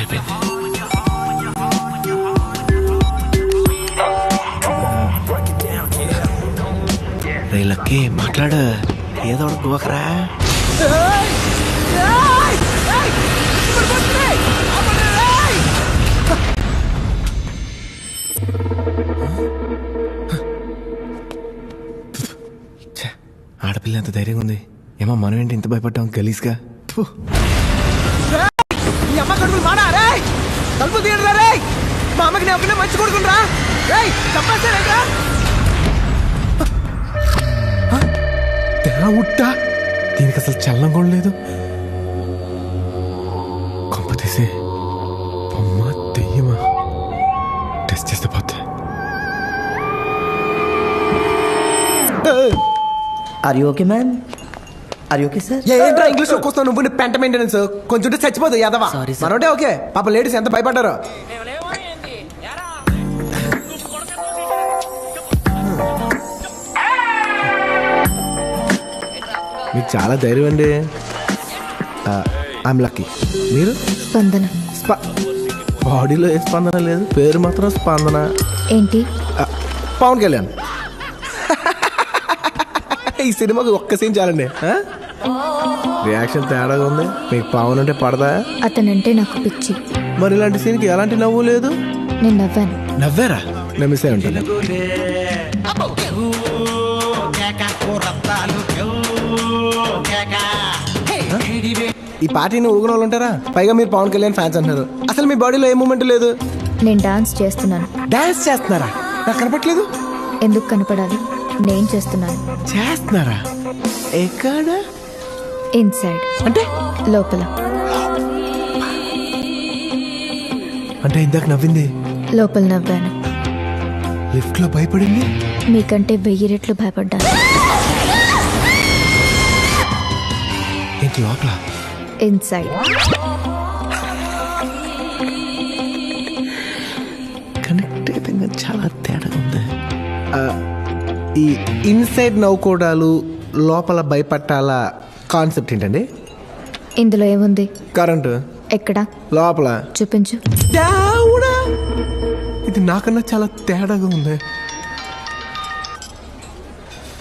సరిపోయింది. రే లక్కీ మాట్లాడు, ఏదో ఒకటి గోకరా. ఆడపిల్ల ఎంత ధైర్యంగా ఉంది. ఏమో మనం ఏంటి ఇంత భయపడ్డాం గలీజ్గా. అమ్మ కడుపులు మాడా రే, తలుపు తీయరా రే. మా అమ్మకి నేను ఒకనే మంచి కొడుకుంటా రే, తప్పేస్తారా ఉట్టా? దీనికి అసలు చల్లం కూడా లేదు. కొంప తీసి బొమ్మ దెయ్యమా? టెస్ట్ చేస్తే పోతే. Are you okay ma'am? Are you okay sir? ఏంట్రా ఇంగ్లీష్ ఒక్కొస్తావు నువ్వు? పెంట మెయింటెనెన్స్ కొంచెం చచ్చిపోదు యాదవా. మనోటే ఓకే, పాప లేడీస్ ఎంత భయపడ్డారో. మీకు చాలా ధైర్యం అండి. I'm lucky. మీరు? స్పందన. బాడీలో ఏ స్పందన లేదు, పేరు మాత్రం స్పందన. ఏంటి? పవన్ కళ్యాణ్. ఈ సినిమాకి ఒక్క సీన్ చాలండి. రియాక్షన్ తేడాగా ఉంది. మీకు పవన్ అంటే పడదా? అతనంటే నాకు పిచ్చి. మరి ఇలాంటి సీన్కి ఎలాంటి నవ్వు లేదు. నేను నవ్వాను. నవ్వారా? నేను మిస్ అయి ఉంటాను. ఈ పార్టీని ఊగిన వాళ్ళు ఉంటారా? పైగా మీరు పవన్ కళ్యాణ్ ఫ్యాన్స్ అంటున్నారు. అసలు మీ బాడీలో ఏ మూమెంట్ లేదు. నేను డాన్స్ చేస్తున్నాను. డాన్స్ చేస్తున్నారా? నాకు కనపట్లేదు. ఎందుకు కనపడాలి? నేను చేస్తున్నాను. చేస్తున్నారా? ఎక్కడ? ఇన్సైడ్. అంటే లోపల. అంటే ఇందాక నవ్వింది లోపల నవ్వాను. లిఫ్ట్ లో భయపడింది. మీకంటే 1000 రెట్లు భయపడ్డాను. ఏంటి లోపల? ఇన్సైడ్. కనెక్ట్ అయిపోయింది. చాలా తేడా ఉంది. ఈ ఇన్సైడ్ నవ్వుకోవడాలు, లోపల భయపట్టాల కాన్సెప్ట్ ఏంటండి? ఇందులో ఏముంది? కరెంటు. ఎక్కడ? లోపల. చూపించు. ఇది నాకన్నా చాలా తేడాగా ఉంది.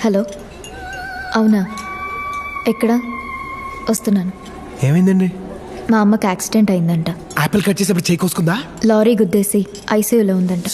హలో, అవునా? ఎక్కడ? వస్తున్నాను. ఏమైందండి? మా అమ్మకి యాక్సిడెంట్ అయిందంట. యాపిల్ కట్ చేసేప్పుడు చేయి కోసుకుందా? లారీ గుద్దేసి ఐసీయూలో ఉందంట.